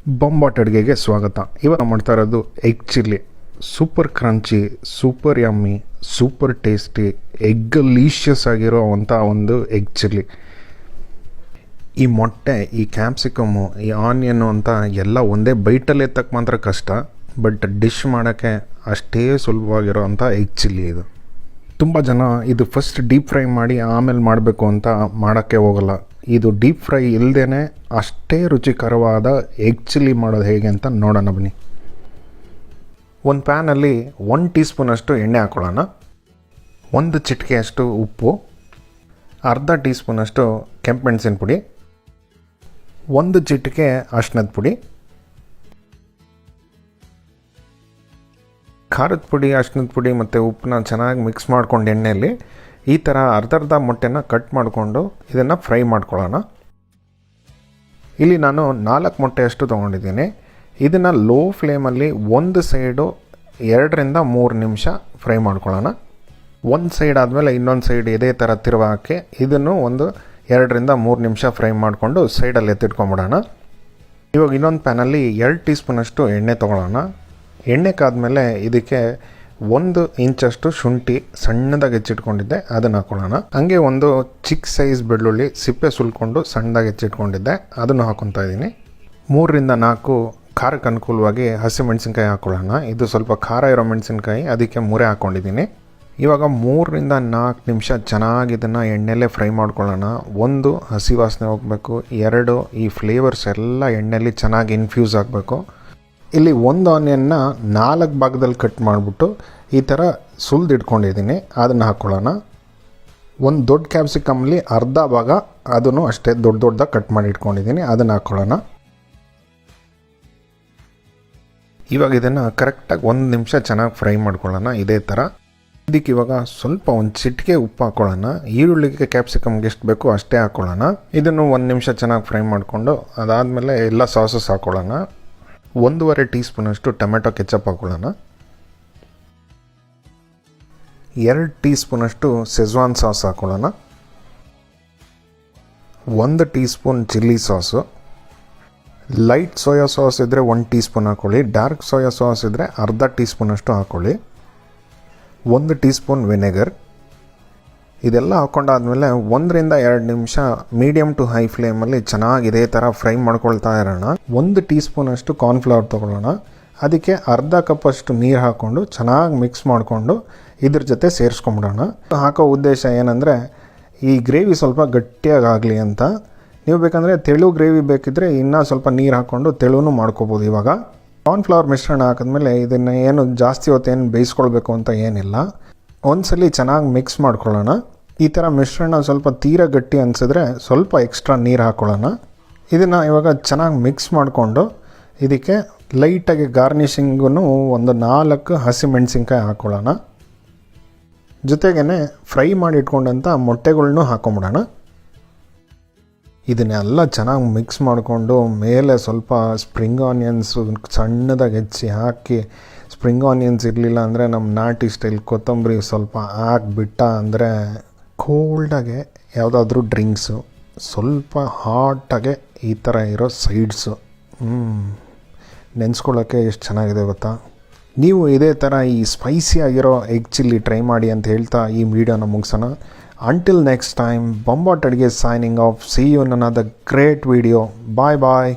ಬೊಂಬಾಟ್ ಅಡುಗೆಗೆ ಸ್ವಾಗತ. ಇವಾಗ ಮಾಡ್ತಾ ಇರೋದು egg chilli. Super crunchy, super yummy, super tasty, eggalicious ಆಗಿರೋ ಅಂಥ ಒಂದು ಎಗ್ ಚಿಲ್ಲಿ. ಈ ಮೊಟ್ಟೆ, ಈ ಕ್ಯಾಪ್ಸಿಕಮ್ಮು, ಈ ಆನಿಯನ್ನು ಅಂತ ಎಲ್ಲ ಒಂದೇ ಬೈಟಲ್ಲಿ ಎತ್ತಕ್ಕೆ ಮಾತ್ರ ಕಷ್ಟ, ಬಟ್ ಡಿಶ್ ಮಾಡೋಕ್ಕೆ ಅಷ್ಟೇ ಸುಲಭವಾಗಿರೋ ಅಂಥ ಎಗ್ ಚಿಲ್ಲಿ ಇದು. ತುಂಬ ಜನ ಇದು ಫಸ್ಟ್ ಡೀಪ್ ಫ್ರೈ ಮಾಡಿ ಆಮೇಲೆ ಮಾಡಬೇಕು ಅಂತ ಮಾಡೋಕ್ಕೆ ಹೋಗಲ್ಲ. ಇದು ಡೀಪ್ ಫ್ರೈ ಇಲ್ಲದೇ ಅಷ್ಟೇ ರುಚಿಕರವಾದ ಎಗ್ ಚಿಲ್ಲಿ ಮಾಡೋದು ಹೇಗೆ ಅಂತ ನೋಡೋಣ ಬನ್ನಿ. ಒಂದು ಪ್ಯಾನಲ್ಲಿ 1 ಟೀ ಸ್ಪೂನಷ್ಟು ಎಣ್ಣೆ ಹಾಕೊಳ್ಳೋಣ. 1 ಚಿಟಿಕೆಯಷ್ಟು ಉಪ್ಪು, ಅರ್ಧ ಟೀ ಸ್ಪೂನಷ್ಟು ಕೆಂಪು ಮೆಣಸಿನ ಪುಡಿ, 1 ಚಿಟಿಕೆ ಅರಿಶಿಣದ ಪುಡಿ, ಖಾರದ ಪುಡಿ, ಅರಿಶಿಣದ ಪುಡಿ ಮತ್ತು ಉಪ್ಪನ್ನ ಚೆನ್ನಾಗಿ ಮಿಕ್ಸ್ ಮಾಡ್ಕೊಂಡು ಎಣ್ಣೆಯಲ್ಲಿ ಈ ಥರ ಅರ್ಧ ಮೊಟ್ಟೆನ ಕಟ್ ಮಾಡಿಕೊಂಡು ಇದನ್ನು ಫ್ರೈ ಮಾಡ್ಕೊಳ್ಳೋಣ. ಇಲ್ಲಿ ನಾನು 4 ಮೊಟ್ಟೆಯಷ್ಟು ತೊಗೊಂಡಿದ್ದೀನಿ. ಇದನ್ನು ಲೋ ಫ್ಲೇಮಲ್ಲಿ ಒಂದು ಸೈಡು 2ರಿಂದ 3 ನಿಮಿಷ ಫ್ರೈ ಮಾಡ್ಕೊಳ್ಳೋಣ. ಒಂದು ಸೈಡ್ ಆದಮೇಲೆ ಇನ್ನೊಂದು ಸೈಡ್ ಇದೇ ಥರ ತಿರುವಾಕಿ ಇದನ್ನು ಒಂದು 2ರಿಂದ 3 ನಿಮಿಷ ಫ್ರೈ ಮಾಡಿಕೊಂಡು ಸೈಡಲ್ಲಿ ಎತ್ತಿಟ್ಕೊಂಬಿಡೋಣ. ಇವಾಗ ಇನ್ನೊಂದು ಪ್ಯಾನಲ್ಲಿ 2 ಟೀ ಸ್ಪೂನಷ್ಟು ಎಣ್ಣೆ ತೊಗೊಳ್ಳೋಣ. ಎಣ್ಣೆ ಕಾದ್ಮೇಲೆ ಇದಕ್ಕೆ 1 ಇಂಚಷ್ಟು ಶುಂಠಿ ಸಣ್ಣದಾಗಿ ಹೆಚ್ಚಿಟ್ಕೊಂಡಿದ್ದೆ ಅದನ್ನು ಹಾಕೊಳ್ಳೋಣ. ಹಂಗೆ ಒಂದು ಚಿಕ್ಕ ಸೈಜ್ ಬೆಳ್ಳುಳ್ಳಿ ಸಿಪ್ಪೆ ಸುಲ್ಕೊಂಡು ಸಣ್ಣದಾಗಿ ಹೆಚ್ಚಿಟ್ಕೊಂಡಿದ್ದೆ ಅದನ್ನು ಹಾಕೊತಾ ಇದ್ದೀನಿ. 3ರಿಂದ 4 ಖಾರಕ್ಕೆ ಅನುಕೂಲವಾಗಿ ಹಸಿಮೆಣಸಿನ್ಕಾಯಿ ಹಾಕೊಳ್ಳೋಣ. ಇದು ಸ್ವಲ್ಪ ಖಾರ ಇರೋ ಮೆಣಸಿನ್ಕಾಯಿ, ಅದಕ್ಕೆ 3 ಹಾಕ್ಕೊಂಡಿದ್ದೀನಿ. ಇವಾಗ 3ರಿಂದ 4 ನಿಮಿಷ ಚೆನ್ನಾಗಿ ಇದನ್ನು ಎಣ್ಣೆಲ್ಲೇ ಫ್ರೈ ಮಾಡ್ಕೊಳ್ಳೋಣ. 1 ಹಸಿ ವಾಸನೆ ಹೋಗಬೇಕು, 2 ಈ ಫ್ಲೇವರ್ಸ್ ಎಲ್ಲ ಎಣ್ಣೆಯಲ್ಲಿ ಚೆನ್ನಾಗಿ ಇನ್ಫ್ಯೂಸ್ ಆಗಬೇಕು. ಇಲ್ಲಿ 1 ಆನಿಯನ್ನ 4 ಭಾಗದಲ್ಲಿ ಕಟ್ ಮಾಡಿಬಿಟ್ಟು ಈ ಥರ ಸುಲಿದಿಟ್ಕೊಂಡಿದ್ದೀನಿ, ಅದನ್ನು ಹಾಕ್ಕೊಳ್ಳೋಣ. 1 ದೊಡ್ಡ ಕ್ಯಾಪ್ಸಿಕಮ್ಲಿ ಅರ್ಧ ಭಾಗ ಅದನ್ನು ಅಷ್ಟೇ ದೊಡ್ಡದಾಗಿ ಕಟ್ ಮಾಡಿ ಇಟ್ಕೊಂಡಿದ್ದೀನಿ, ಅದನ್ನು ಹಾಕ್ಕೊಳ್ಳೋಣ. ಇವಾಗ ಇದನ್ನು ಕರೆಕ್ಟಾಗಿ 1 ನಿಮಿಷ ಚೆನ್ನಾಗಿ ಫ್ರೈ ಮಾಡ್ಕೊಳ್ಳೋಣ ಇದೇ ಥರ. ಇದಕ್ಕೆ ಇವಾಗ ಸ್ವಲ್ಪ 1 ಚಿಟಿಕೆ ಉಪ್ಪು ಹಾಕ್ಕೊಳ್ಳೋಣ. ಈರುಳ್ಳಿಗೆ ಕ್ಯಾಪ್ಸಿಕಮ್ಗೆ ಎಷ್ಟು ಬೇಕೋ ಅಷ್ಟೇ ಹಾಕ್ಕೊಳ್ಳೋಣ. ಇದನ್ನು 1 ನಿಮಿಷ ಚೆನ್ನಾಗಿ ಫ್ರೈ ಮಾಡಿಕೊಂಡು ಅದಾದಮೇಲೆ ಎಲ್ಲ ಸಾಸಸ್ ಹಾಕ್ಕೊಳ್ಳೋಣ. 1.5 ಟೀ ಸ್ಪೂನಷ್ಟು ಟೊಮೆಟೊ ಕೆಚಪ್ ಹಾಕೊಳ್ಳೋಣ. 2 ಟೀ ಸ್ಪೂನಷ್ಟು ಸೆಜ್ವಾನ್ ಸಾಸ್ ಹಾಕೊಳ್ಳೋಣ. 1 tea spoon chilli sauce. Light soya sauce ಇದ್ದರೆ 1 ಟೀ ಸ್ಪೂನ್ ಹಾಕ್ಕೊಳ್ಳಿ. ಡಾರ್ಕ್ ಸೋಯಾ ಸಾಸ್ ಇದ್ದರೆ ಅರ್ಧ ಟೀ ಸ್ಪೂನಷ್ಟು ಹಾಕ್ಕೊಳ್ಳಿ. 1 ಟೀ ಸ್ಪೂನ್ ವಿನೆಗರ್. ಇದೆಲ್ಲ ಹಾಕ್ಕೊಂಡಾದ್ಮೇಲೆ 1ರಿಂದ 2 ನಿಮಿಷ ಮೀಡಿಯಮ್ ಟು ಹೈ ಫ್ಲೇಮಲ್ಲಿ ಚೆನ್ನಾಗಿ ಇದೇ ಥರ ಫ್ರೈ ಮಾಡ್ಕೊಳ್ತಾ ಇರೋಣ. 1 ಟೀ ಸ್ಪೂನಷ್ಟು ಕಾರ್ನ್ಫ್ಲವರ್ ತೊಗೊಳ್ಳೋಣ. ಅದಕ್ಕೆ ಅರ್ಧ ಕಪ್ಪಷ್ಟು ನೀರು ಹಾಕ್ಕೊಂಡು ಚೆನ್ನಾಗಿ ಮಿಕ್ಸ್ ಮಾಡಿಕೊಂಡು ಇದ್ರ ಜೊತೆ ಸೇರಿಸ್ಕೊಂಬಿಡೋಣ. ಹಾಕೋ ಉದ್ದೇಶ ಏನಂದರೆ ಈ ಗ್ರೇವಿ ಸ್ವಲ್ಪ ಗಟ್ಟಿಯಾಗಲಿ ಅಂತ. ನೀವು ಬೇಕಂದರೆ ತೆಳು ಗ್ರೇವಿ ಬೇಕಿದ್ದರೆ ಇನ್ನೂ ಸ್ವಲ್ಪ ನೀರು ಹಾಕ್ಕೊಂಡು ತೆಳುನೂ ಮಾಡ್ಕೋಬೋದು. ಇವಾಗ ಕಾರ್ನ್ಫ್ಲವರ್ ಮಿಶ್ರಣ ಹಾಕಿದ್ಮೇಲೆ ಇದನ್ನು ಏನು ಜಾಸ್ತಿ ಹೊತ್ತೇನು ಬೇಯಿಸ್ಕೊಳ್ಬೇಕು ಅಂತ ಏನಿಲ್ಲ. ಒಂದ್ಸಲಿ ಚೆನ್ನಾಗಿ ಮಿಕ್ಸ್ ಮಾಡ್ಕೊಳ್ಳೋಣ. ಈ ಥರ ಮಿಶ್ರಣ ಸ್ವಲ್ಪ ತೀರ ಗಟ್ಟಿ ಅನಿಸಿದ್ರೆ ಸ್ವಲ್ಪ ಎಕ್ಸ್ಟ್ರಾ ನೀರು ಹಾಕ್ಕೊಳ್ಳೋಣ. ಇದನ್ನು ಇವಾಗ ಚೆನ್ನಾಗಿ ಮಿಕ್ಸ್ ಮಾಡಿಕೊಂಡು ಇದಕ್ಕೆ ಲೈಟಾಗಿ ಗಾರ್ನಿಷಿಂಗೂ ಒಂದು 4 ಹಸಿಮೆಣಸಿನ್ಕಾಯಿ ಹಾಕ್ಕೊಳ್ಳೋಣ. ಜೊತೆಗೇ ಫ್ರೈ ಮಾಡಿ ಇಟ್ಕೊಂಡಂಥ ಮೊಟ್ಟೆಗಳ್ನೂ ಹಾಕೊಂಬಿಡೋಣ. ಇದನ್ನೆಲ್ಲ ಚೆನ್ನಾಗಿ ಮಿಕ್ಸ್ ಮಾಡಿಕೊಂಡು ಮೇಲೆ ಸ್ವಲ್ಪ ಸ್ಪ್ರಿಂಗ್ ಆನಿಯನ್ಸು ಸಣ್ಣದಾಗಿ ಹೆಚ್ಚಿ ಹಾಕಿ, ಸ್ಪ್ರಿಂಗ್ ಆನಿಯನ್ಸ್ ಇರಲಿಲ್ಲ ಅಂದರೆ ನಮ್ಮ ನಾಟಿ ಸ್ಟೈಲ್ ಕೊತ್ತಂಬರಿ ಸ್ವಲ್ಪ ಹಾಕ್ಬಿಟ್ಟ ಅಂದರೆ ಕೋಲ್ಡಾಗೆ ಯಾವುದಾದ್ರೂ ಡ್ರಿಂಕ್ಸು, ಸ್ವಲ್ಪ ಹಾಟಾಗೆ ಈ ಥರ ಇರೋ ಸೈಡ್ಸು ನೆನೆಸ್ಕೊಳ್ಳೋಕ್ಕೆ ಎಷ್ಟು ಚೆನ್ನಾಗಿದೆ ಗೊತ್ತಾ. ನೀವು ಇದೇ ಥರ ಈ ಸ್ಪೈಸಿ ಆಗಿರೋ ಎಗ್ ಚಿಲ್ಲಿ ಟ್ರೈ ಮಾಡಿ ಅಂತ ಹೇಳ್ತಾ ಈ ವಿಡಿಯೋನ ಮುಗಿಸೋಣ. Until next time, Bombot Adige signing off. See you in another great video. Bye bye.